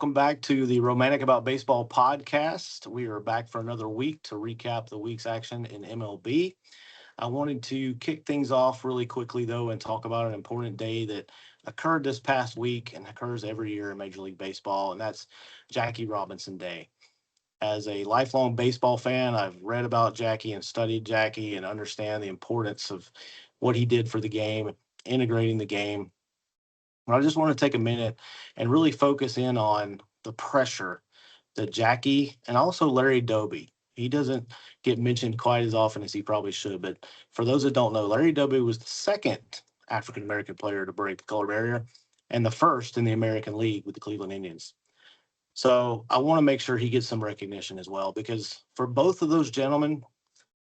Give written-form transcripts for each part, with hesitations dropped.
welcome back to the Romantic About Baseball podcast. We are back for another week to recap the week's action in MLB. I wanted to kick things off really quickly, though, and talk about an important day that occurred this past week and occurs every year in Major League Baseball, and that's Jackie Robinson Day. As a lifelong baseball fan, I've read about Jackie and studied Jackie and understand the importance of what he did for the game, integrating the game. I just want to take a minute and really focus in on the pressure that Jackie and also Larry Doby, he doesn't get mentioned quite as often as he probably should. But for those that don't know, Larry Doby was the second African-American player to break the color barrier and the first in the American League with the Cleveland Indians. So I want to make sure he gets some recognition as well, because for both of those gentlemen,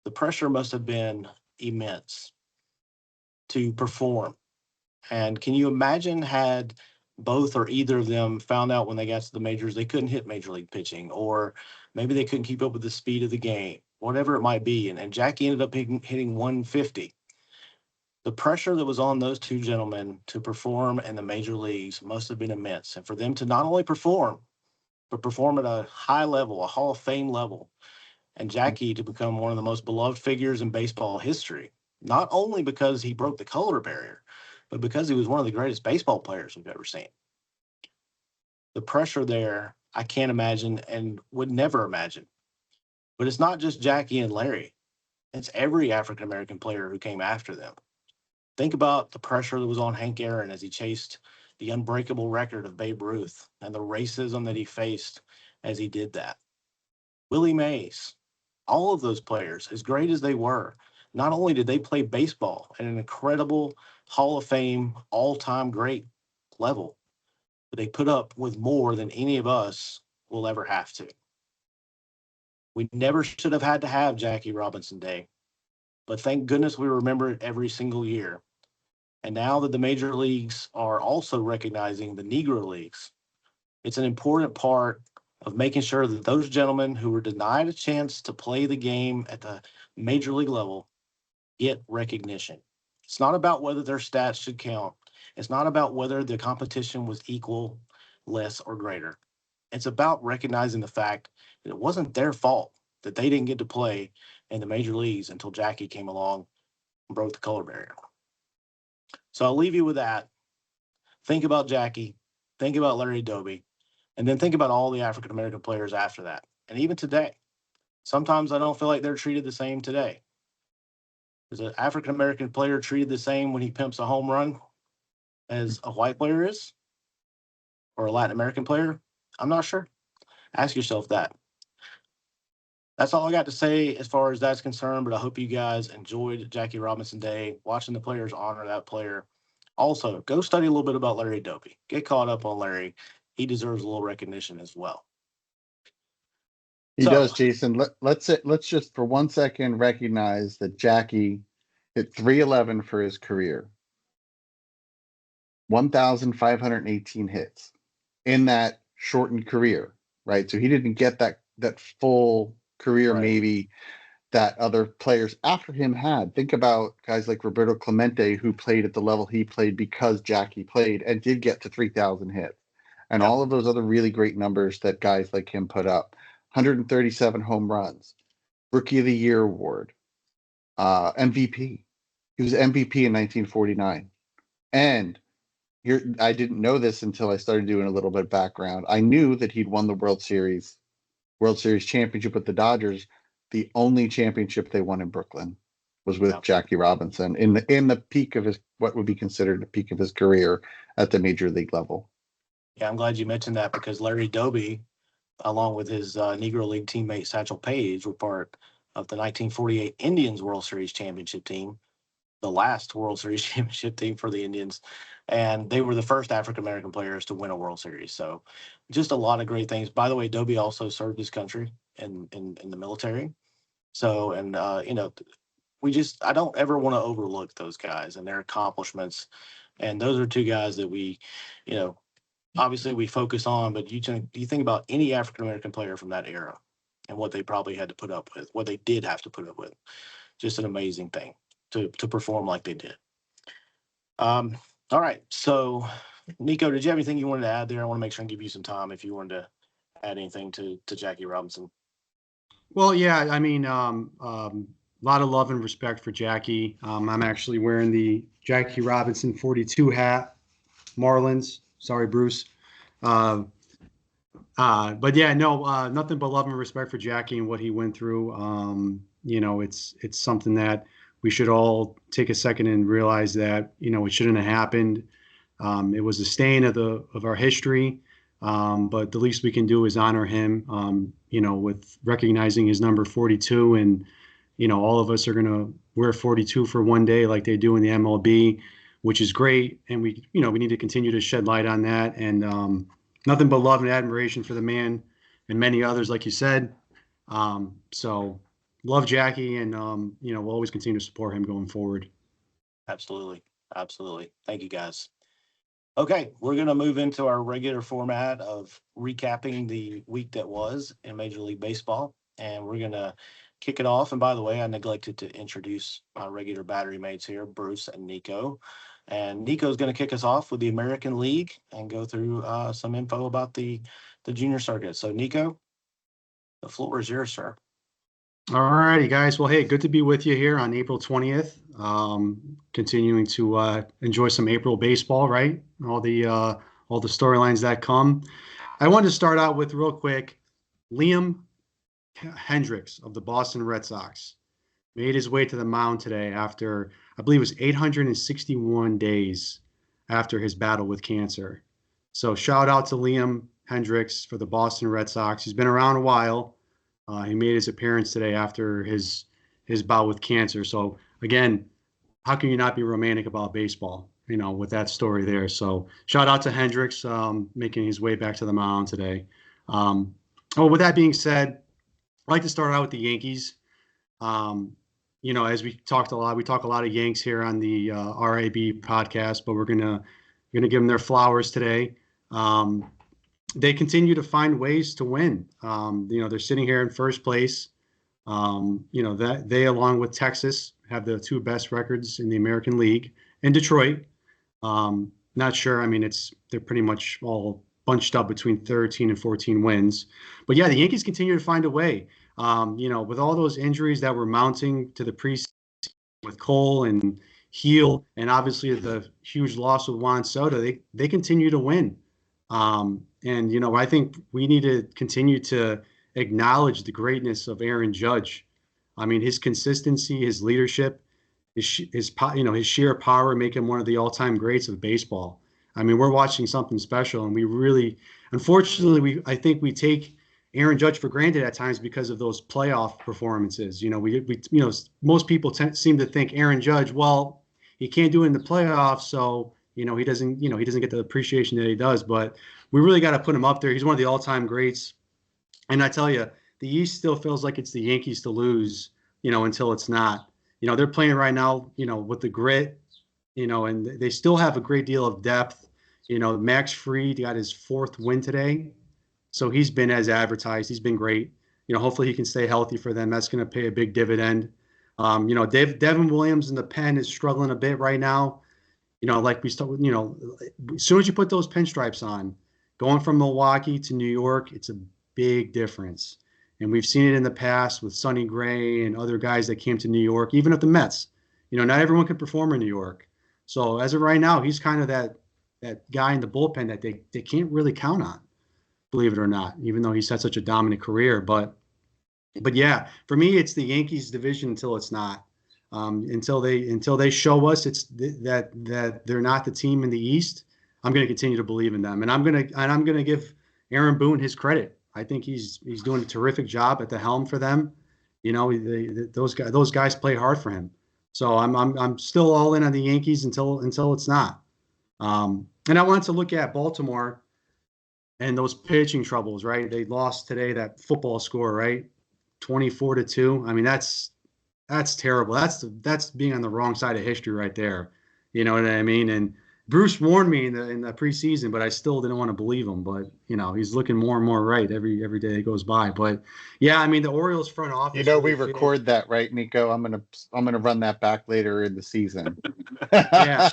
the pressure must have been immense to perform. And can you imagine had both or either of them found out when they got to the majors they couldn't hit major league pitching, or maybe they couldn't keep up with the speed of the game, whatever it might be. And Jackie ended up hitting 150. The pressure that was on those two gentlemen to perform in the major leagues must have been immense. And for them to not only perform, but perform at a high level, a Hall of Fame level, and Jackie to become one of the most beloved figures in baseball history, not only because he broke the color barrier, but because he was one of the greatest baseball players we've ever seen. The pressure there, I can't imagine and would never imagine. But it's not just Jackie and Larry. It's every African-American player who came after them. Think about the pressure that was on Hank Aaron as he chased the unbreakable record of Babe Ruth and the racism that he faced as he did that. Willie Mays, all of those players, as great as they were, not only did they play baseball at an incredible Hall of Fame, all-time great level, but they put up with more than any of us will ever have to. We never should have had to have Jackie Robinson Day, but thank goodness we remember it every single year. And now that the major leagues are also recognizing the Negro Leagues, it's an important part of making sure that those gentlemen who were denied a chance to play the game at the major league level get recognition. It's not about whether their stats should count. It's not about whether the competition was equal, less, or greater. It's about recognizing the fact that it wasn't their fault that they didn't get to play in the major leagues until Jackie came along and broke the color barrier. So I'll leave you with that. Think about Jackie, think about Larry Doby, and then think about all the African-American players after that. And even today, sometimes I don't feel like they're treated the same today. Is an African-American player treated the same when he pimps a home run as a white player is? Or a Latin American player? I'm not sure. Ask yourself that. That's all I got to say as far as that's concerned, but I hope you guys enjoyed Jackie Robinson Day, watching the players honor that player. Also, go study a little bit about Larry Doby. Get caught up on Larry. He deserves a little recognition as well. He does, Jason. Let's just for 1 second recognize that Jackie hit 311 for his career, 1,518 hits in that shortened career, right? So he didn't get that full career, right, maybe that other players after him had. Think about guys like Roberto Clemente, who played at the level he played because Jackie played and did get to 3,000 hits, and all of those other really great numbers that guys like him put up. 137 home runs, Rookie of the Year award, MVP. He was MVP in 1949. And I didn't know this until I started doing a little bit of background. I knew that he'd won the World Series championship with the Dodgers. The only championship they won in Brooklyn was with Jackie Robinson in the peak of his, what would be considered the peak of his career at the major league level. Yeah, I'm glad you mentioned that, because Larry Doby, along with his Negro League teammate Satchel Paige, were part of the 1948 Indians World Series championship team, the last World Series championship team for the Indians. And they were the first African-American players to win a World Series. So just a lot of great things. By the way, Doby also served his country in the military. So, and, I don't ever want to overlook those guys and their accomplishments. And those are two guys that we, obviously we focus on, but you think about any African-American player from that era and what they probably had to put up with, what they did have to put up with. Just an amazing thing to perform like they did. All right. So Nico, did you have anything you wanted to add there? I want to make sure and give you some time if you wanted to add anything to Jackie Robinson. Well, yeah, I mean, a lot of love and respect for Jackie. I'm actually wearing the Jackie Robinson 42 hat, Marlins. Sorry, Bruce. But yeah, no, nothing but love and respect for Jackie and what he went through. It's something that we should all take a second and realize that, it shouldn't have happened. It was a stain of our history. But the least we can do is honor him, with recognizing his number 42. And, all of us are going to wear 42 for one day like they do in the MLB, which is great. And we need to continue to shed light on that. And nothing but love and admiration for the man and many others, like you said. So love Jackie, and, we'll always continue to support him going forward. Absolutely. Absolutely. Thank you, guys. Okay, we're going to move into our regular format of recapping the week that was in Major League Baseball, and we're going to kick it off. And by the way, I neglected to introduce my regular battery mates here, Bruce and Nico. And Nico's going to kick us off with the American League and go through some info about the junior circuit. So, Nico, the floor is yours, sir. All righty, guys. Well, hey, good to be with you here on April 20th. Continuing to enjoy some April baseball, right? All the storylines that come. I wanted to start out with real quick. Liam Hendricks of the Boston Red Sox made his way to the mound today after, I believe it was 861 days after his battle with cancer. So shout out to Liam Hendricks for the Boston Red Sox. He's been around a while. He made his appearance today after his bout with cancer. So again, how can you not be romantic about baseball, with that story there? So shout out to Hendricks, making his way back to the mound today. With that being said, I'd like to start out with the Yankees. As we talk a lot of Yanks here on the RAB podcast, but we're gonna give them their flowers today. They continue to find ways to win. They're sitting here in first place. That they, along with Texas, have the two best records in the American League, and Detroit. Not sure. I mean, they're pretty much all bunched up between 13 and 14 wins. But yeah, the Yankees continue to find a way. With all those injuries that were mounting to the preseason with Cole and Heel, and obviously the huge loss of Juan Soto, they continue to win. I think we need to continue to acknowledge the greatness of Aaron Judge. I mean, his consistency, his leadership, his sheer power make him one of the all-time greats of baseball. I mean, we're watching something special, and we really, unfortunately, I think we take Aaron Judge for granted at times because of those playoff performances. Most people seem to think Aaron Judge, well, he can't do it in the playoffs, so he doesn't get the appreciation that he does. But we really got to put him up there. He's one of the all-time greats. And I tell you, the East still feels like it's the Yankees to lose, until it's not. They're playing right now, with the grit, and they still have a great deal of depth. Max Fried got his fourth win today. So he's been as advertised. He's been great. Hopefully he can stay healthy for them. That's going to pay a big dividend. Devin Williams in the pen is struggling a bit right now. Like we start, as soon as you put those pinstripes on, going from Milwaukee to New York, it's a big difference. And we've seen it in the past with Sonny Gray and other guys that came to New York, even at the Mets. Not everyone can perform in New York. So as of right now, he's kind of that guy in the bullpen that they can't really count on, believe it or not, even though he's had such a dominant career. But yeah, for me, it's the Yankees division until it's not. Until they show us that they're not the team in the East, I'm going to continue to believe in them, and I'm going to give Aaron Boone his credit. I think he's doing a terrific job at the helm for them. Those guys play hard for him. So I'm still all in on the Yankees until it's not. And I wanted to look at Baltimore and those pitching troubles. Right, they lost today. That football score, right, 24-2. I mean, that's terrible. That's being on the wrong side of history right there. You know what I mean? And Bruce warned me in the preseason, but I still didn't want to believe him. But he's looking more and more right every day that goes by. But yeah, I mean the Orioles front office. We record that, right, Nico? I'm gonna run that back later in the season. Yeah.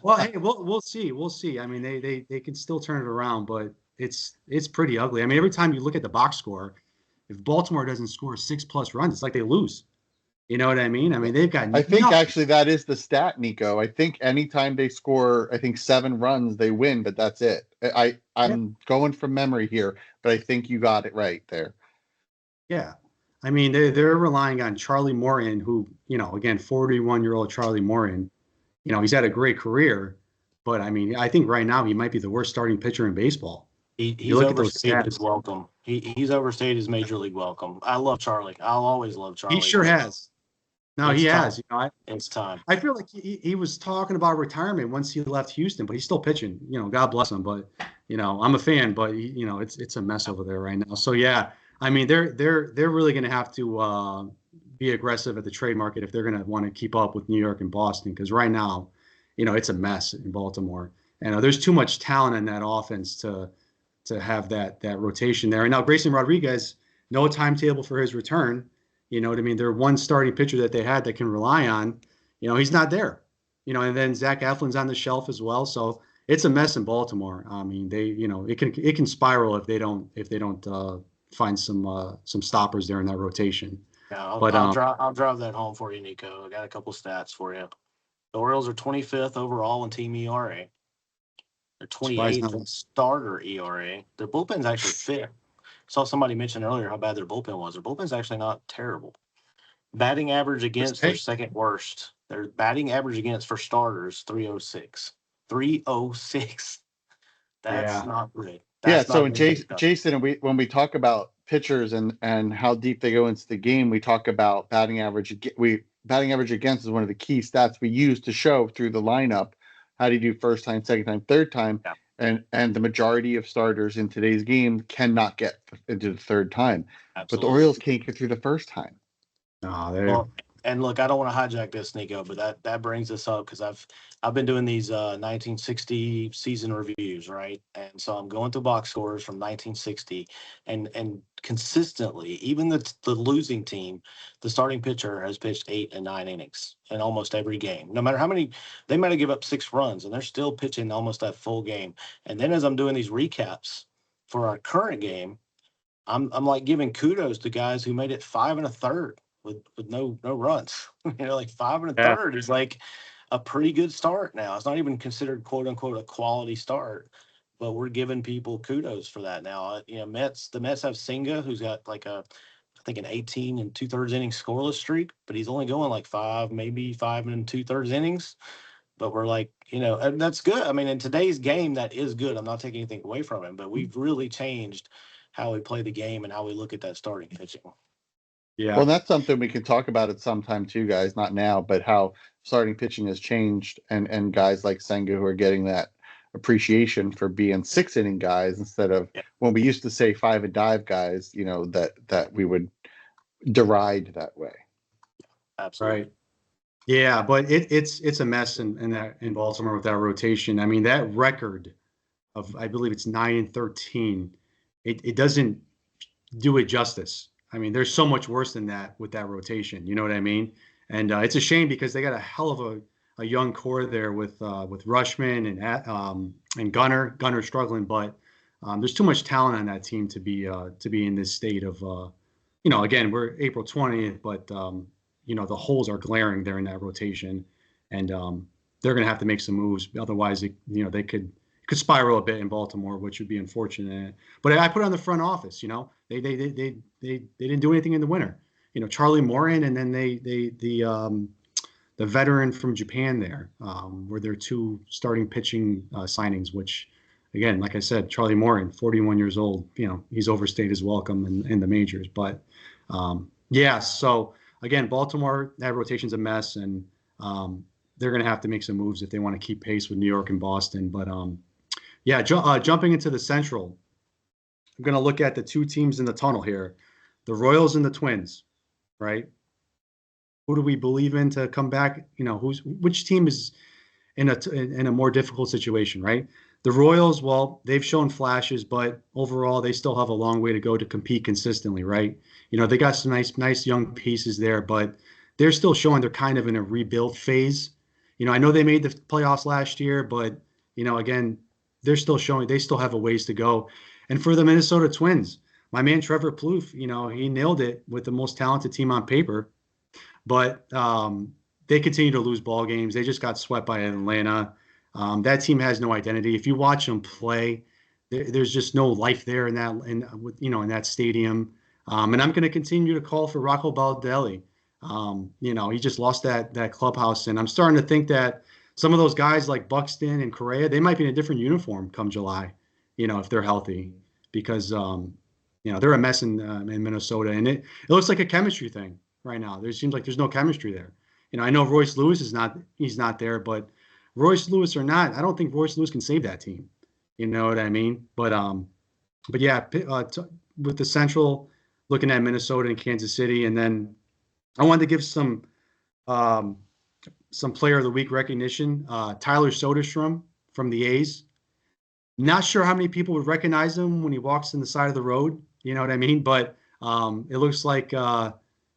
Well, hey, we'll see. I mean, they can still turn it around, but it's pretty ugly. I mean, every time you look at the box score, if Baltimore doesn't score 6+ runs, it's like they lose. You know what I mean? I mean, they've got. I think actually that is the stat, Nico. I think anytime they score, 7 runs, they win, but that's it. I'm going from memory here, but I think you got it right there. Yeah. I mean, they're relying on Charlie Morton, who, again, 41-year-old Charlie Morton, he's had a great career, but I mean, I think right now he might be the worst starting pitcher in baseball. He's overstayed his welcome. He's overstayed his major league welcome. I love Charlie. I'll always love Charlie. He sure has. No, he has. It's time. I feel like he was talking about retirement once he left Houston, but he's still pitching. God bless him. But I'm a fan, but it's a mess over there right now. So yeah, I mean they're really going to have to be aggressive at the trade market if they're going to want to keep up with New York and Boston, because right now, it's a mess in Baltimore, and there's too much talent in that offense to have that rotation there. And now Grayson Rodriguez, no timetable for his return. You know what I mean? They're one starting pitcher that they had that can rely on. He's not there. And then Zach Eflin's on the shelf as well. So it's a mess in Baltimore. I mean, it can spiral if they don't find some stoppers there in that rotation. Yeah, I'll drive that home for you, Nico. I got a couple stats for you. The Orioles are 25th overall in team ERA. They're 28th in starter ERA. Their bullpen's actually 5th. Saw somebody mention earlier how bad their bullpen was. Their bullpen's actually not terrible. Batting average against, their second worst. Their batting average against for starters, 306. 306. That's not good. So Jason, when we talk about pitchers and how deep they go into the game, we talk about batting average. Batting average against is one of the key stats we use to show through the lineup how do you do first time, second time, third time. Yeah. And the majority of starters in today's game cannot get into the third time. Absolutely. But the Orioles can't get through the first time. And look, I don't want to hijack this, Nico, but that brings us up because I've been doing these 1960 season reviews, right? And so I'm going through box scores from 1960, and consistently, even the losing team, the starting pitcher has pitched 8 and 9 innings in almost every game. No matter how many, they might have given up 6 runs, and they're still pitching almost that full game. And then as I'm doing these recaps for our current game, I'm like giving kudos to guys who made it 5 1/3. With no runs, like 5 1/3 is like a pretty good start now. It's not even considered quote unquote a quality start, but we're giving people kudos for that now. The Mets have Senga, who's got like I think an 18 2/3 inning scoreless streak, but he's only going like 5 2/3 innings. But we're like, and that's good. I mean, in today's game, that is good. I'm not taking anything away from him, but we've really changed how we play the game and how we look at that starting pitching. Yeah. Well, that's something we can talk about at some time too, guys. Not now, but how starting pitching has changed, and guys like Senga who are getting that appreciation for being 6-inning guys instead of when we used to say 5 and dive guys. That we would deride that way. Absolutely. Right. Yeah, but it's a mess in Baltimore with that rotation. I mean, that record of, I believe it's 9-13. It doesn't do it justice. I mean, there's so much worse than that with that rotation. You know what I mean? And it's a shame because they got a hell of a young core there with Rushman and Gunnar. Gunnar struggling, but there's too much talent on that team to be in this state of again, we're April 20th, but the holes are glaring there in that rotation, and they're going to have to make some moves. Otherwise, they could spiral a bit in Baltimore, which would be unfortunate. But I put on the front office. They didn't do anything in the winter. Charlie Morton, and then the veteran from Japan there were their 2 starting pitching signings. Which, again, like I said, Charlie Morton, 41 years old. He's overstayed his welcome in the majors. But so again, Baltimore, that rotation's a mess, and they're going to have to make some moves if they want to keep pace with New York and Boston. But jumping into the Central, I'm going to look at the 2 teams in the tunnel here, the Royals and the Twins, right? Who do we believe in to come back? Which team is in a more difficult situation, right? The Royals, well, they've shown flashes, but overall they still have a long way to go to compete consistently, right? They got some nice young pieces there, but they're still showing they're kind of in a rebuild phase. I know they made the playoffs last year, but again, they're still showing they still have a ways to go. And for the Minnesota Twins, my man Trevor Plouffe, he nailed it with the most talented team on paper, but they continue to lose ball games. They just got swept by Atlanta. That team has no identity. If you watch them play, there's just no life there in that stadium. And I'm going to continue to call for Rocco Baldelli. He just lost that clubhouse, and I'm starting to think that some of those guys like Buxton and Correa, they might be in a different uniform come July, if they're healthy, because they're a mess in Minnesota, and it looks like a chemistry thing right now. There seems like there's no chemistry there. I know Royce Lewis he's not there, but Royce Lewis or not, I don't think Royce Lewis can save that team. You know what I mean? But yeah, with the Central, looking at Minnesota and Kansas City, and then I wanted to give some Player of the Week recognition. Tyler Soderstrom from the A's. Not sure how many people would recognize him when he walks in the side of the road. You know what I mean? But it looks like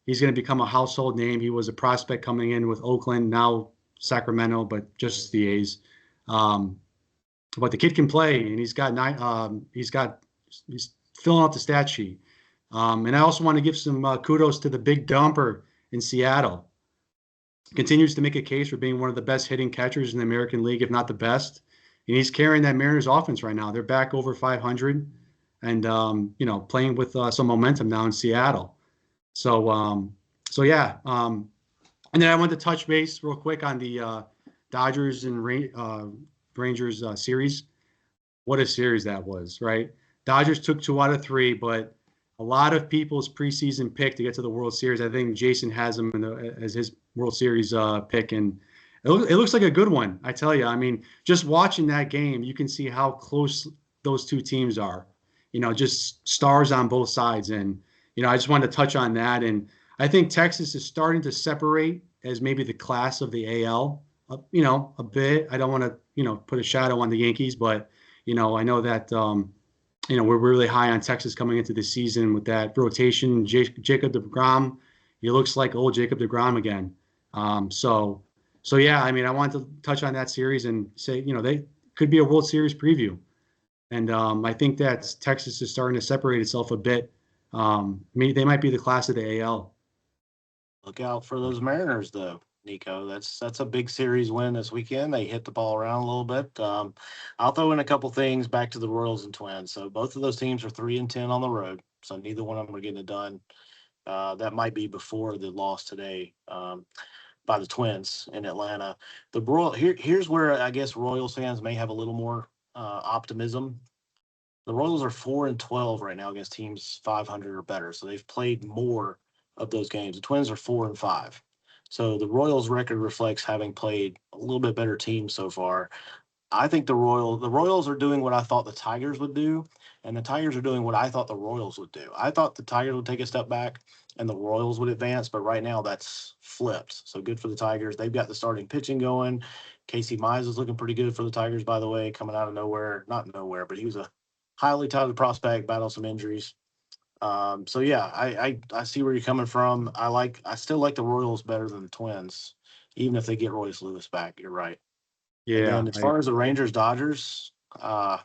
he's going to become a household name. He was a prospect coming in with Oakland, now Sacramento, but just the A's. But the kid can play, and he's filling out the stat sheet. And I also want to give some kudos to the big dumper in Seattle. Continues to make a case for being one of the best hitting catchers in the American League, if not the best. And he's carrying that Mariners offense right now. They're back over 500 and, playing with some momentum now in Seattle. So yeah. And then I want to touch base real quick on the Dodgers and Rangers series. What a series that was, right? Dodgers took 2 out of 3, but a lot of people's preseason pick to get to the World Series, I think Jason has them as his World Series pick, and it looks like a good one. I tell you, I mean, just watching that game, you can see how close those two teams are. Just stars on both sides, and I just wanted to touch on that. And I think Texas is starting to separate as maybe the class of the AL, a bit. I don't want to, put a shadow on the Yankees, but I know that. We're really high on Texas coming into the season with that rotation. Jacob deGrom, he looks like old Jacob deGrom again. So yeah, I mean, I wanted to touch on that series and say, they could be a World Series preview. And I think that Texas is starting to separate itself a bit. They might be the class of the AL. Look out for those Mariners, though, Nico. That's a big series win this weekend. They hit the ball around a little bit. I'll throw in a couple things back to the Royals and Twins. So both of those teams are 3-10 on the road. So neither one of them are getting it done. That might be before the loss today by the Twins in Atlanta. Here's where I guess Royals fans may have a little more optimism. The Royals are 4-12 right now against teams 500 or better. So they've played more of those games. The Twins are 4-5. So the Royals record reflects having played a little bit better team so far. I think the Royals are doing what I thought the Tigers would do, and the Tigers are doing what I thought the Royals would do. I thought the Tigers would take a step back and the Royals would advance, but right now that's flipped. So good for the Tigers. They've got the starting pitching going. Casey Mize is looking pretty good for the Tigers, by the way, coming out of nowhere. Not nowhere, but he was a highly touted prospect, battled some injuries. So yeah, I see where you're coming from. I still like the Royals better than the Twins, even if they get Royce Lewis back. You're right. Yeah. And as far as the Rangers Dodgers, I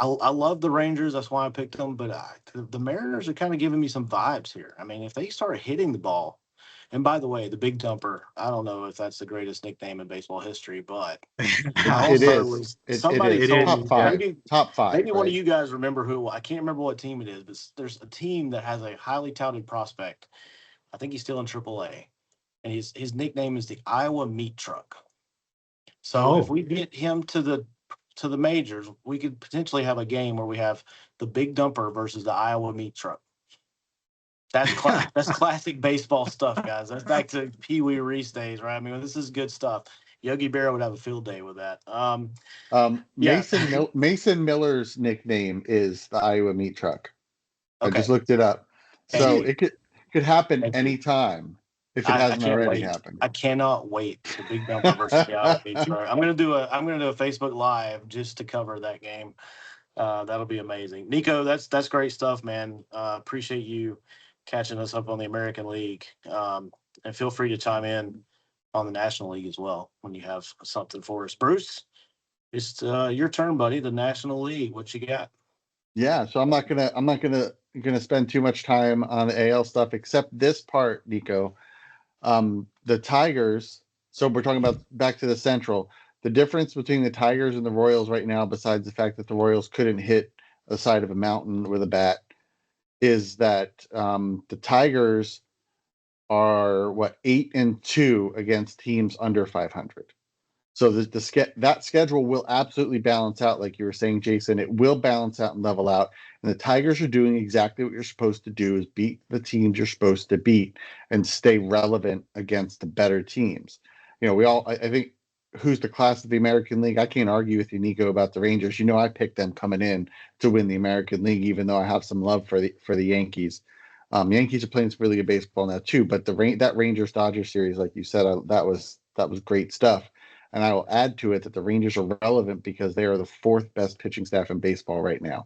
love the Rangers. That's why I picked them. But the Mariners are kind of giving me some vibes here. I mean, if they start hitting the ball, and by the way, the Big Dumper, I don't know if that's the greatest nickname in baseball history, but it is. Somebody it told is. me, Top five. Maybe one of you guys remember who. I can't remember what team it is, but there's a team that has a highly touted prospect. I think he's still in AAA, and his nickname is the Iowa Meat Truck. So if we get him to the majors, we could potentially have a game where we have the Big Dumper versus the Iowa Meat Truck. That's classic baseball stuff, guys. That's back to Pee Wee Reese days, right? I mean, this is good stuff. Yogi Berra would have a field day with that. Mason Miller's nickname is the Iowa Meat Truck. Okay. I just looked it up. So it could happen anytime. if it hasn't already happened. I cannot wait. The Big Dumper versus Seattle Beach. I'm gonna do a Facebook Live just to cover that game. That'll be amazing. Nico, that's great stuff, man. Appreciate you catching us up on the American League. And feel free to chime in on the National League as well when you have something for us. Bruce, it's your turn, buddy. The National League. What you got? Yeah, so I'm not gonna spend too much time on the AL stuff except this part, Nico. The Tigers. So we're talking about back to the Central. The difference between the Tigers and the Royals right now, besides the fact that the Royals couldn't hit the side of a mountain with a bat, is that the Tigers are 8-2 against teams under 500. So that schedule will absolutely balance out, like you were saying, Jason. It will balance out and level out. And the Tigers are doing exactly what you're supposed to do: is beat the teams you're supposed to beat and stay relevant against the better teams. I think, who's the class of the American League? I can't argue with you, Nico, about the Rangers. I picked them coming in to win the American League, even though I have some love for the Yankees. Yankees are playing some really good baseball now too. But that Rangers-Dodgers series, like you said, that was great stuff. And I will add to it that the Rangers are relevant because they are the fourth best pitching staff in baseball right now.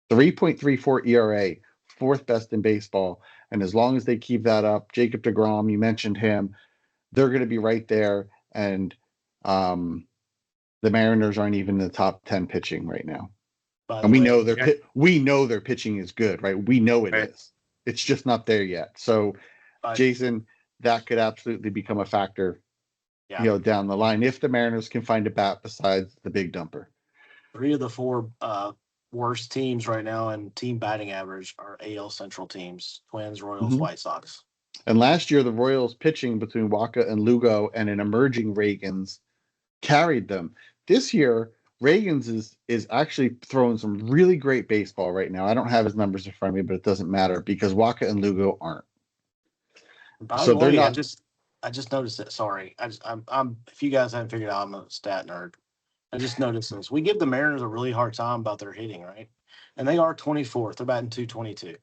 3.34 ERA, fourth best in baseball. And as long as they keep that up, Jacob deGrom, you mentioned him, they're going to be right there. And the Mariners aren't even in the top 10 pitching right now. And we know their pitching is good, right? We know it is. It's just not there yet. So, Jason, that could absolutely become a factor. Down the line, if the Mariners can find a bat besides the Big Dumper. 3 of the 4 worst teams right now in team batting average are AL Central teams: Twins, Royals, White Sox. And last year, the Royals pitching between Waka and Lugo and an emerging Reagans carried them. This year, Reagans is actually throwing some really great baseball right now. I don't have his numbers in front of me, but it doesn't matter because Waka and Lugo aren't. By the way, I just noticed it. Sorry, I'm. If you guys haven't figured out, I'm a stat nerd. I just noticed this. We give the Mariners a really hard time about their hitting, right? And they are 24th. They're batting .222.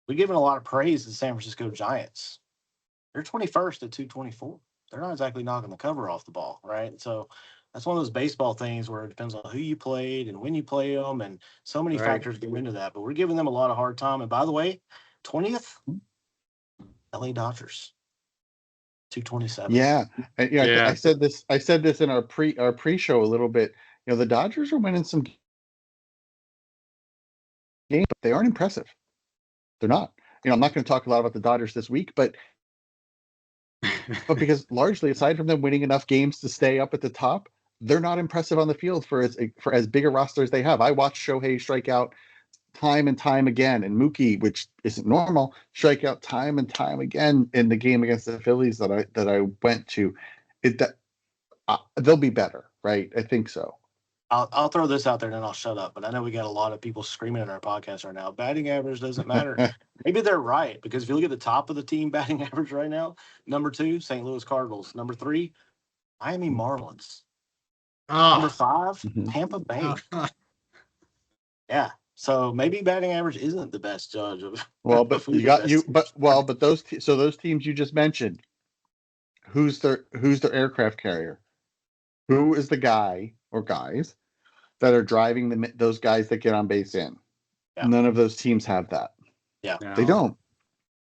We're giving a lot of praise to the San Francisco Giants. They're 21st at .224. They're not exactly knocking the cover off the ball, right? So that's one of those baseball things where it depends on who you played and when you play them, and so many factors go into that. But we're giving them a lot of hard time. And by the way, 20th, LA Dodgers. 227. Yeah. I said this in our pre-show a little bit. The Dodgers are winning some games, but they aren't impressive. They're not. I'm not going to talk a lot about the Dodgers this week, but because largely, aside from them winning enough games to stay up at the top, they're not impressive on the field for as big a roster as they have. I watched Shohei strike out time and time again, and Mookie, which isn't normal, strike out time and time again in the game against the Phillies that I went to. They'll be better, right? I think so. I'll throw this out there and then I'll shut up. But I know we got a lot of people screaming in our podcast right now. Batting average doesn't matter. Maybe they're right, because if you look at the top of the team batting average right now, number 2, St. Louis Cardinals. Number 3, Miami Marlins. Number 5, Tampa Bay. Yeah. So maybe batting average isn't the best judge of. Well, but those teams you just mentioned, who's their aircraft carrier? Who is the guy or guys that are driving those guys that get on base in? Yeah. None of those teams have that. Yeah, they don't.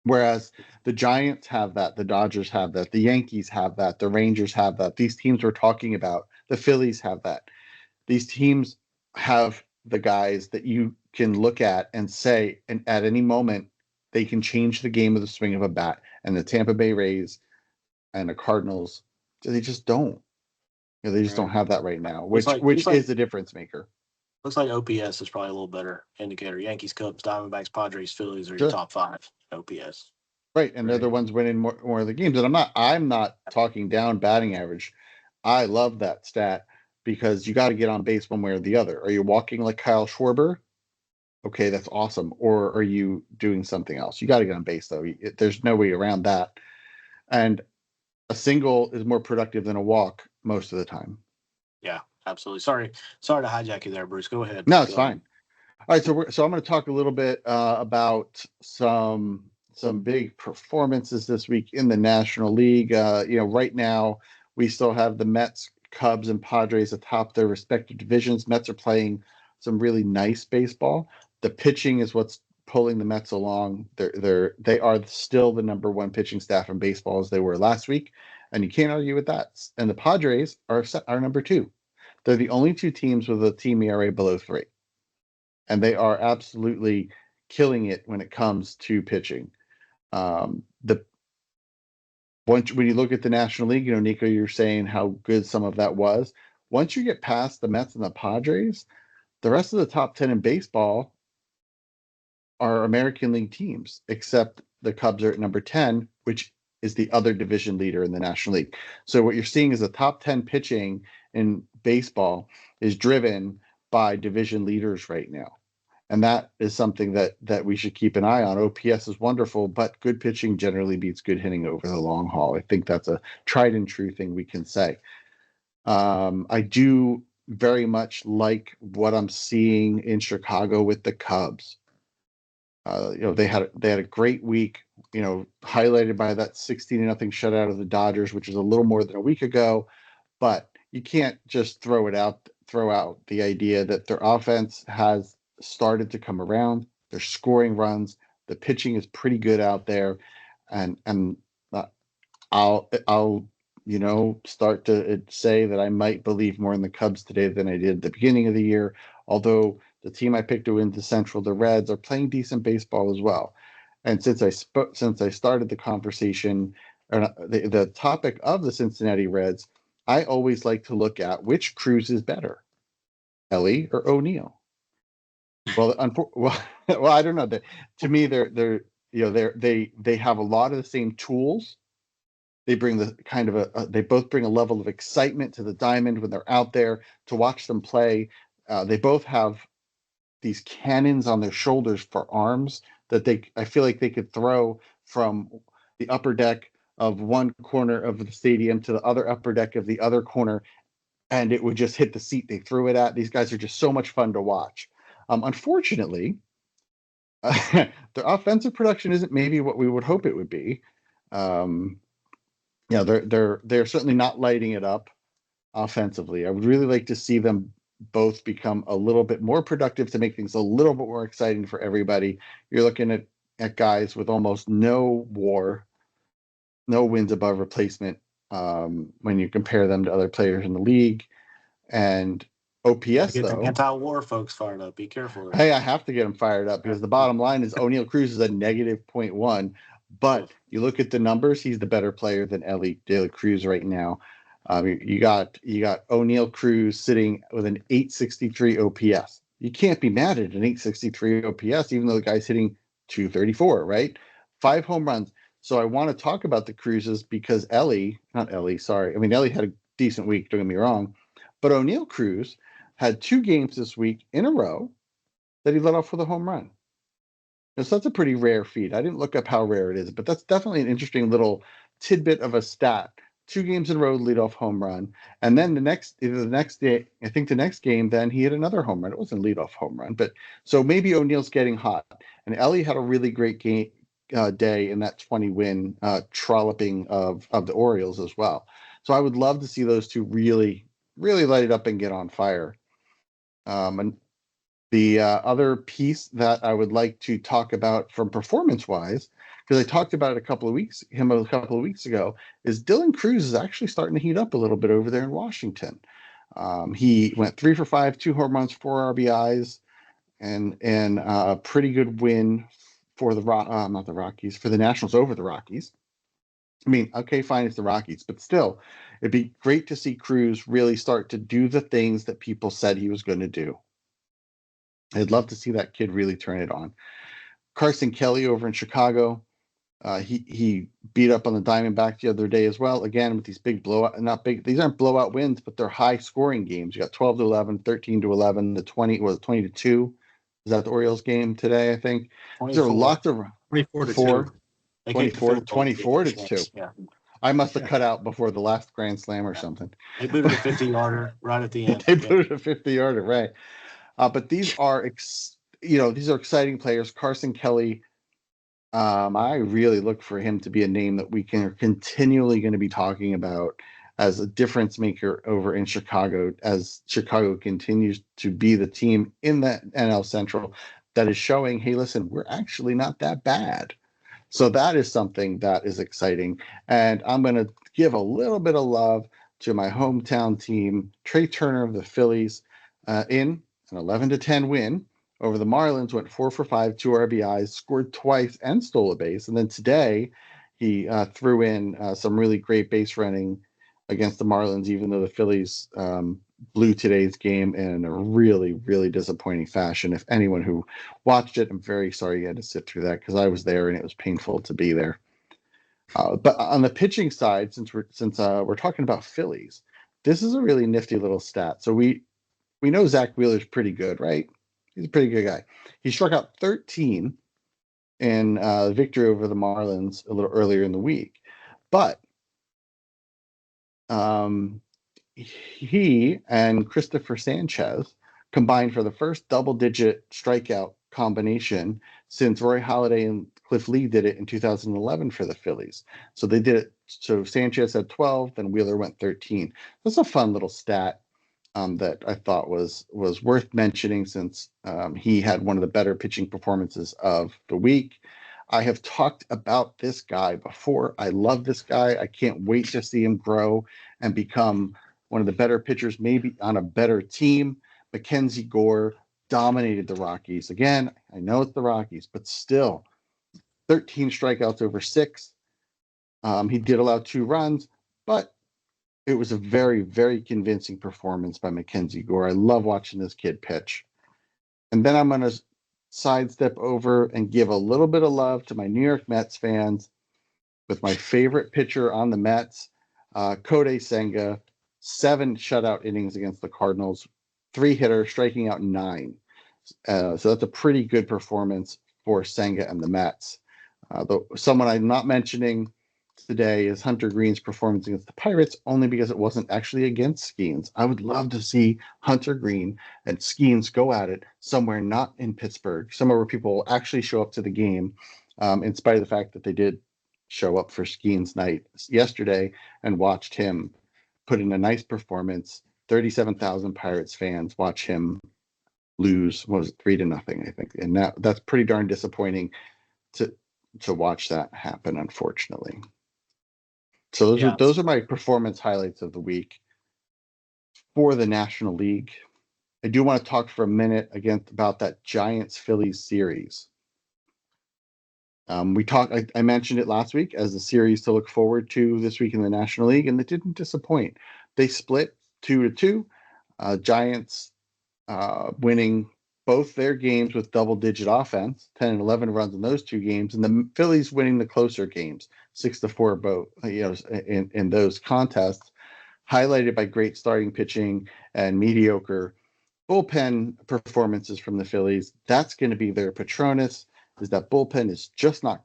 Whereas the Giants have that, the Dodgers have that, the Yankees have that, the Rangers have that. These teams we're talking about, the Phillies have that. These teams have the guys that you can look at and say, and at any moment, they can change the game with the swing of a bat. And the Tampa Bay Rays and the Cardinals, they just don't. They just don't have that right now, which is the difference maker. Looks like OPS is probably a little better indicator. Yankees, Cubs, Diamondbacks, Padres, Phillies are your top 5 OPS. Right, and they're the ones winning more of the games. And I'm not talking down batting average. I love that stat because you got to get on base one way or the other. Are you walking like Kyle Schwarber? Okay, that's awesome. Or are you doing something else? You got to get on base, though. There's no way around that. And a single is more productive than a walk most of the time. Yeah, absolutely. Sorry to hijack you there, Bruce. Go ahead. No, it's fine. All right, so I'm going to talk a little bit about some some big performances this week in the National League. Right now we still have the Mets, Cubs, and Padres atop their respective divisions. Mets are playing some really nice baseball. The pitching is what's pulling the Mets along. They are still the number one pitching staff in baseball as they were last week, and you can't argue with that. And the Padres are number two. They're the only two teams with a team ERA below 3, and they are absolutely killing it when it comes to pitching. When you look at the National League, Nico, you're saying how good some of that was. Once you get past the Mets and the Padres, the rest of the top 10 in baseball are American League teams, except the Cubs are at number 10, which is the other division leader in the National League. So what you're seeing is the top 10 pitching in baseball is driven by division leaders right now. And that is something that we should keep an eye on. OPS is wonderful, but good pitching generally beats good hitting over the long haul. I think that's a tried and true thing we can say. I do very much like what I'm seeing in Chicago with the Cubs. They had a great week, highlighted by that 16-0 shutout of the Dodgers, which was a little more than a week ago. But you can't just throw out the idea that their offense has started to come around. They're scoring runs. The pitching is pretty good out there, and I'll start to say that I might believe more in the Cubs today than I did at the beginning of the year. Although the team I picked to win the Central, the Reds, are playing decent baseball as well. And since I started the conversation, or the topic of the Cincinnati Reds, I always like to look at which Cruz is better, Ellie or O'Neill. Well, I don't know. To me, they have a lot of the same tools. They bring they both bring a level of excitement to the diamond when they're out there to watch them play. They both have these cannons on their shoulders for arms that I feel like they could throw from the upper deck of one corner of the stadium to the other upper deck of the other corner, and it would just hit the seat they threw it at. These guys are just so much fun to watch. Unfortunately, their offensive production isn't maybe what we would hope it would be. They're certainly not lighting it up offensively. I would really like to see them both become a little bit more productive to make things a little bit more exciting for everybody. You're looking at guys with almost no wins above replacement when you compare them to other players in the league. And OPS, get though, the anti-war folks fired up. Be careful. Hey, I have to get them fired up because the bottom line is O'Neill Cruz is a negative 0.1. But you look at the numbers, he's the better player than Ellie De La Cruz right now. You got O'Neill Cruz sitting with an 863 OPS. You can't be mad at an 863 OPS, even though the guy's hitting 234, right? 5 home runs. So I want to talk about the Cruzes because Ellie had a decent week, don't get me wrong. But O'Neill Cruz had 2 games this week in a row that he led off with a home run. So that's a pretty rare feat. I didn't look up how rare it is, but that's definitely an interesting little tidbit of a stat. 2 games in a row lead off home run. And then the next day, I think the next game, then he hit another home run. It wasn't a leadoff home run, but so maybe O'Neill's getting hot. And Ellie had a really great game day in that 20-win trolloping of the Orioles as well. So I would love to see those two really, really light it up and get on fire. And the other piece that I would like to talk about from performance-wise, because I talked about it a couple of weeks ago, is Dylan Cruz is actually starting to heat up a little bit over there in Washington. He went 3 for 5, 2 home runs, 4 RBIs, and a pretty good win for the Nationals over the Rockies. I mean, okay, fine, it's the Rockies, but still, it'd be great to see Cruz really start to do the things that people said he was going to do. I'd love to see that kid really turn it on. Carson Kelly over in Chicago, he beat up on the Diamondbacks the other day as well. Again, with these big these aren't blowout wins, but they're high scoring games. You got 12-11, 13-11, the 20-2. Is that the Orioles game today? I think there are lots of 24-2. 24-2. Yeah. I must have cut out before the last Grand Slam or something. They booted a 50-yarder right at the end. They booted a 50-yarder, right? But these are exciting players. Carson Kelly I really look for him to be a name that we are continually going to be talking about as a difference maker over in Chicago, as Chicago continues to be the team in the NL Central that is showing, hey, listen, we're actually not that bad. So that is something that is exciting. And I'm going to give a little bit of love to my hometown team, Trey Turner of the Phillies, in an 11-10 win over the Marlins. Went 4 for 5, 2 RBIs, scored twice, and stole a base. And then today, he threw in some really great base running against the Marlins, even though the Phillies blew today's game in a really, really disappointing fashion. If anyone who watched it, I'm very sorry you had to sit through that, because I was there and it was painful to be there. But on the pitching side, since we're talking about Phillies, this is a really nifty little stat. So we know Zach Wheeler's pretty good, right? He's a pretty good guy. He struck out 13 in the victory over the Marlins a little earlier in the week, but he and Christopher Sanchez combined for the first double-digit strikeout combination since Roy Halladay and Cliff Lee did it in 2011 for the Phillies. So they did it. So Sanchez had 12, then Wheeler went 13. That's a fun little stat that I thought was worth mentioning, since he had one of the better pitching performances of the week. I have talked about this guy before. I love this guy. I can't wait to see him grow and become one of the better pitchers, maybe on a better team. Mackenzie Gore dominated the Rockies. Again, I know it's the Rockies, but still, 13 strikeouts over 6. He did allow 2 runs, but it was a very, very convincing performance by Mackenzie Gore. I love watching this kid pitch. And then I'm going to sidestep over and give a little bit of love to my New York Mets fans with my favorite pitcher on the Mets, Kodai Senga. 7 shutout innings against the Cardinals, 3-hitter, striking out 9. So that's a pretty good performance for Senga and the Mets. Someone I'm not mentioning today is Hunter Green's performance against the Pirates, only because it wasn't actually against Skeens. I would love to see Hunter Green and Skeens go at it somewhere not in Pittsburgh, somewhere where people will actually show up to the game, in spite of the fact that they did show up for Skeens night yesterday and watched him put in a nice performance. 37,000 Pirates fans watch him lose, what was it, 3-0, I think. And that's pretty darn disappointing to watch that happen, unfortunately. So those are my performance highlights of the week for the National League. I do want to talk for a minute again about that Giants-Phillies series. I mentioned it last week as a series to look forward to this week in the National League, and it didn't disappoint. They split 2-2. Giants winning both their games with double-digit offense, 10 and 11 runs in those 2 games, and the Phillies winning the closer games, 6-4 both, in those contests, highlighted by great starting pitching and mediocre bullpen performances from the Phillies. That's going to be their Patronus, is that bullpen is just not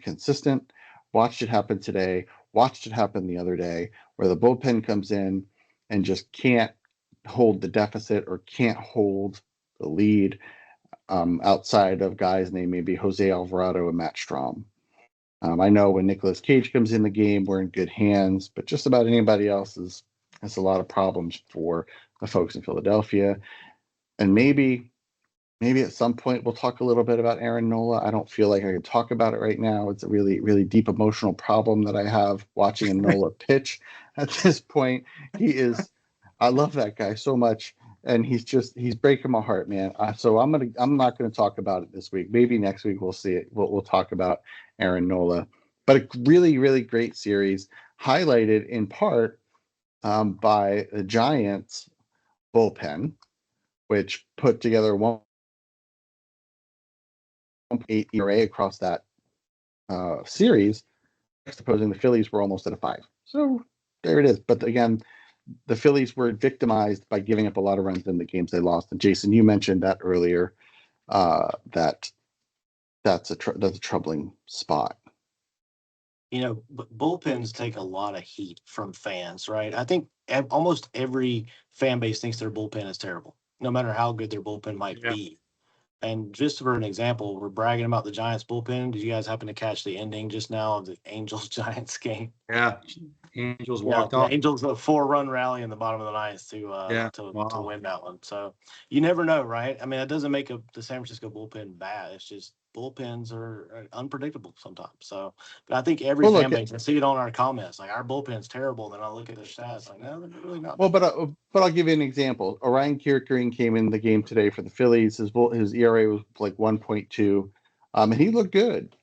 consistent. Watched it happen today. Watched it happen the other day, where the bullpen comes in and just can't hold the deficit or can't hold the lead, outside of guys named maybe Jose Alvarado and Matt Strahm. I know when Nicolas Cage comes in the game, we're in good hands, but just about anybody else has a lot of problems for the folks in Philadelphia. And maybe at some point we'll talk a little bit about Aaron Nola. I don't feel like I can talk about it right now. It's a really, really deep emotional problem that I have watching a Nola pitch at this point. I love that guy so much, and he's breaking my heart, man. So I'm not gonna talk about it this week. Maybe next week we'll see it. We'll talk about Aaron Nola. But a really, really great series, highlighted in part by the Giants bullpen, which put together 1.8 ERA across that series, supposing the Phillies were almost at a 5. So there it is. But again, the Phillies were victimized by giving up a lot of runs in the games they lost. And Jason, you mentioned that earlier, that's a troubling spot. Bullpens take a lot of heat from fans, right? I think almost every fan base thinks their bullpen is terrible, no matter how good their bullpen might be. And just for an example, we're bragging about the Giants bullpen. Did you guys happen to catch the ending just now of the Angels Giants game? Yeah, Angels Yeah, walked the off. Angels a 4-run rally in the bottom of the ninth to Wow. win that one. So you never know, right? I mean, that doesn't make the San Francisco bullpen bad. It's just bullpens are unpredictable sometimes. So, but I think every fan base, I see it on our comments, like our bullpen's terrible. Then I look at the stats, like, no, they're really not. Well, but I'll give you an example. Orion Kierkegaard came in the game today for the Phillies. His ERA was like 1.2, and he looked good.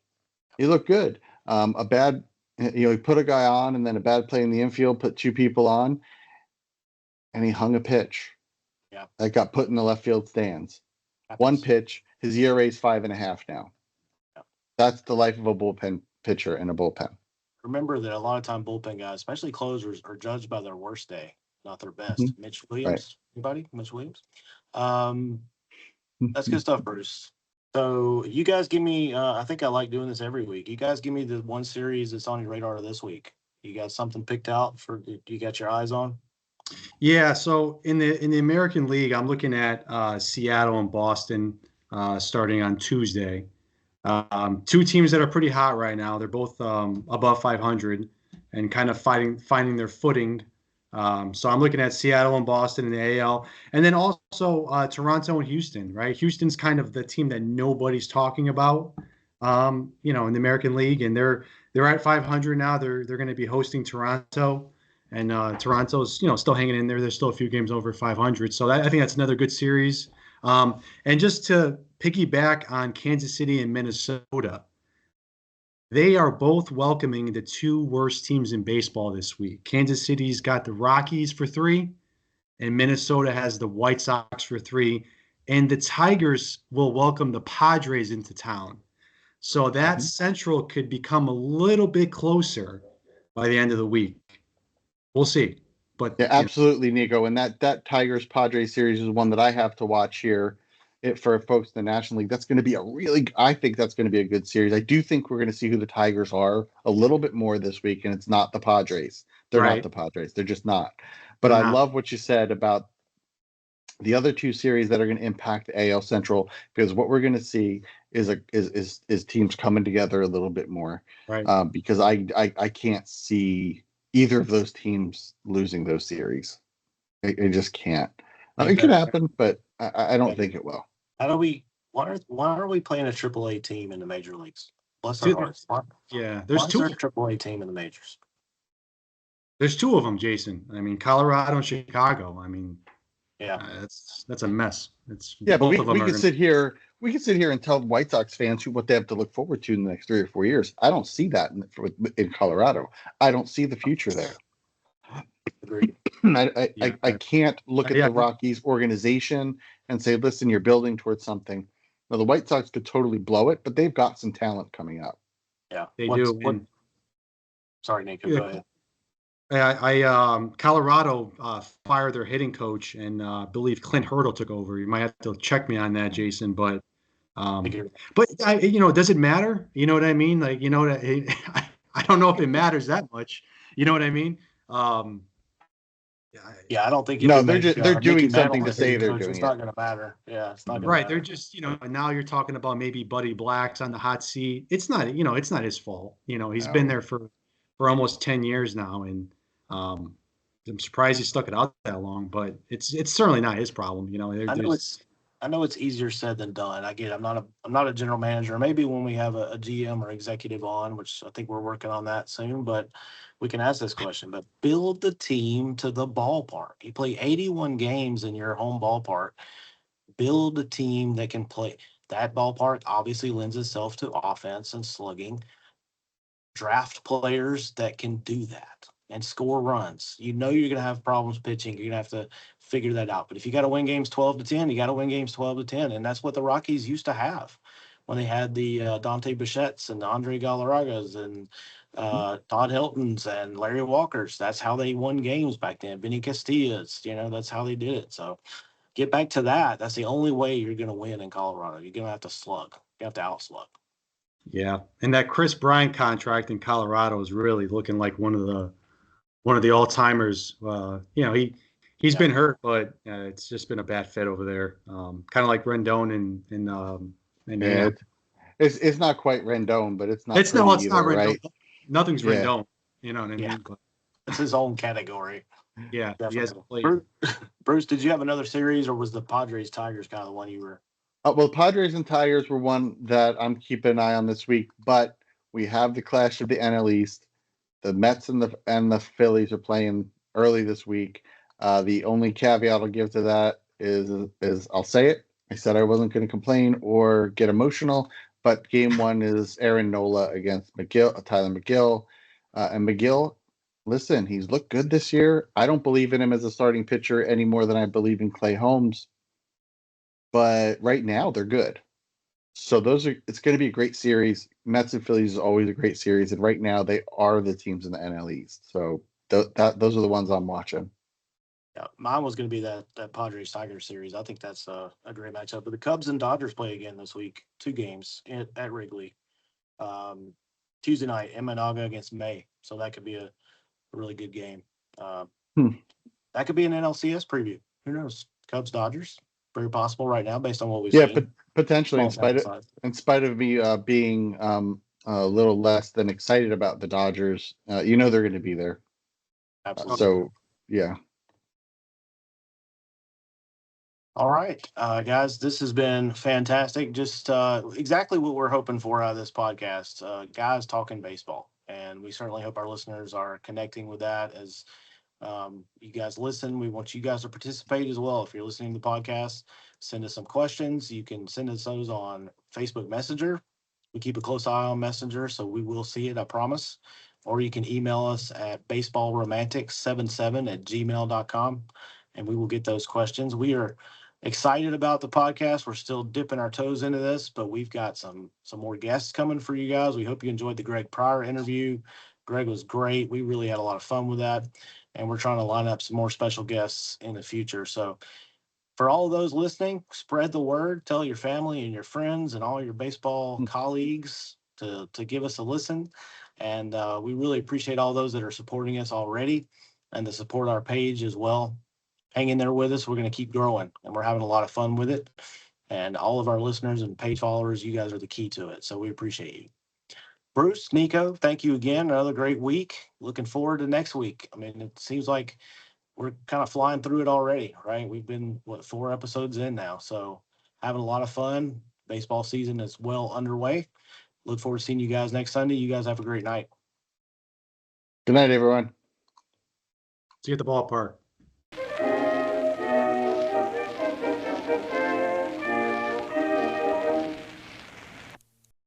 He looked good. He put a guy on, and then a bad play in the infield, put two people on, and he hung a pitch. Yeah, that got put in the left field stands. One pitch. His ERA is 5.5 now. Yeah. That's the life of a bullpen pitcher in a bullpen. Remember that a lot of time bullpen guys, especially closers, are judged by their worst day, not their best. Mm-hmm. Mitch Williams, right. Anybody? Mitch Williams. That's good stuff, Bruce. So you guys give me. I think I like doing this every week. You guys give me the one series that's on your radar this week. You got something picked out for? You got your eyes on? Yeah. So in the American League, I'm looking at Seattle and Boston starting on Tuesday. Two teams that are pretty hot right now. They're both above 500 and kind of finding their footing. So I'm looking at Seattle and Boston in the AL, and then also Toronto and Houston. Right, Houston's kind of the team that nobody's talking about, in the American League, and they're at 500 now. They're going to be hosting Toronto, and Toronto's still hanging in there. There's still a few games over 500, so I think that's another good series. And just to piggyback on Kansas City and Minnesota, they are both welcoming the two worst teams in baseball this week. Kansas City's got the Rockies for 3, and Minnesota has the White Sox for 3. And the Tigers will welcome the Padres into town. So that Central could become a little bit closer by the end of the week. We'll see. But yeah, absolutely, Nico. And that Tigers Padres series is one that I have to watch here. For folks in the National League, that's going to be I think that's going to be a good series. I do think we're going to see who the Tigers are a little bit more this week, and it's not the Padres. They're not the Padres. They're just not. But I love what you said about the other two series that are going to impact the AL Central, because what we're going to see is teams coming together a little bit more. Right. Because I can't see either of those teams losing those series. I just can't. It could happen, but I don't think it will. Why are we playing a AAA team in the major leagues? Bless our hearts. There's two. Why is there a AAA team in the majors? There's two of them, Jason. I mean, Colorado and Chicago. I mean, that's a mess. But we could sit here and tell White Sox fans what they have to look forward to in the next 3 or 4 years. I don't see that in Colorado. I don't see the future there. Agreed. I can't look at the Rockies organization and say, listen, you're building towards something. Now, the White Sox could totally blow it, but they've got some talent coming up. Yeah, they do. Sorry, Nico, go ahead. Colorado fired their hitting coach, and I believe Clint Hurdle took over. You might have to check me on that, Jason. But does it matter? You know what I mean? Like, I don't know if it matters that much. You know what I mean? I don't think. They're doing something to say they're doing it. It's not going to matter. Yeah, it's not going to right. matter. They're just, now you're talking about maybe Buddy Black's on the hot seat. It's not, it's not his fault. He's been there for almost 10 years now, and I'm surprised he stuck it out that long. But it's certainly not his problem. I know it's easier said than done. I get it. I'm not a general manager. Maybe when we have a GM or executive on, which I think we're working on that soon, but we can ask this question. But build the team to the ballpark. You play 81 games in your home ballpark. Build a team that can play. That ballpark obviously lends itself to offense and slugging. Draft players that can do that and score runs. You're going to have problems pitching. You're going to have to figure that out. But if you got to win games 12-10, you got to win games 12-10. And that's what the Rockies used to have when they had the Dante Bichette's and Andre Galarragas and Todd Hilton's and Larry Walker's. That's how they won games back then. Benny Castillas, that's how they did it. So get back to that. That's the only way you're going to win in Colorado. You're going to have to slug. You have to outslug. Yeah, and that Chris Bryant contract in Colorado is really looking like one of the all-timers. He He's been hurt, but it's just been a bad fit over there. Kind of like Rendon Yeah, it's not quite Rendon, but it's not. It's not Rendon. Right? Nothing's Rendon. You know what I mean? Yeah. But, it's his own category. Yeah, definitely. He hasn't played. Bruce, did you have another series, or was the Padres Tigers kind of the one you were? Well, Padres and Tigers were one that I'm keeping an eye on this week, but we have the clash of the NL East. The Mets and the Phillies are playing early this week. The only caveat I'll give to that is I'll say it. I said I wasn't going to complain or get emotional, but game one is Aaron Nola against Tyler McGill. And McGill, listen, he's looked good this year. I don't believe in him as a starting pitcher any more than I believe in Clay Holmes. But right now, they're good. So it's going to be a great series. Mets and Phillies is always a great series. And right now, they are the teams in the NL East. So those are the ones I'm watching. Yeah, mine was going to be that Padres Tigers series. I think that's a great matchup. But the Cubs and Dodgers play again this week. 2 games at Wrigley. Tuesday night, Imanaga against May. So that could be a really good game. That could be an NLCS preview. Who knows? Cubs Dodgers, very possible right now based on what we've seen. Yeah, potentially in spite of me being a little less than excited about the Dodgers. They're going to be there. Absolutely. So yeah. All right, guys, this has been fantastic. Just exactly what we're hoping for out of this podcast, guys talking baseball. And we certainly hope our listeners are connecting with that as you guys listen. We want you guys to participate as well. If you're listening to the podcast, send us some questions. You can send us those on Facebook Messenger. We keep a close eye on Messenger, so we will see it, I promise. Or you can email us at baseballromantics77@gmail.com, and we will get those questions. We are excited about the podcast. We're still dipping our toes into this, but we've got some more guests coming for you guys. We hope you enjoyed the Greg Pryor interview. Greg was great. We really had a lot of fun with that, and we're trying to line up some more special guests in the future. So for all of those listening, spread the word. Tell your family and your friends and all your baseball colleagues to give us a listen. And we really appreciate all those that are supporting us already and to support our page as well. Hang in there with us. We're going to keep growing, and we're having a lot of fun with it. And all of our listeners and page followers, you guys are the key to it. So we appreciate you. Bruce, Nico, thank you again. Another great week. Looking forward to next week. I mean, it seems like we're kind of flying through it already, right? We've been, 4 episodes in now. So having a lot of fun. Baseball season is well underway. Look forward to seeing you guys next Sunday. You guys have a great night. Good night, everyone. See you at the ballpark.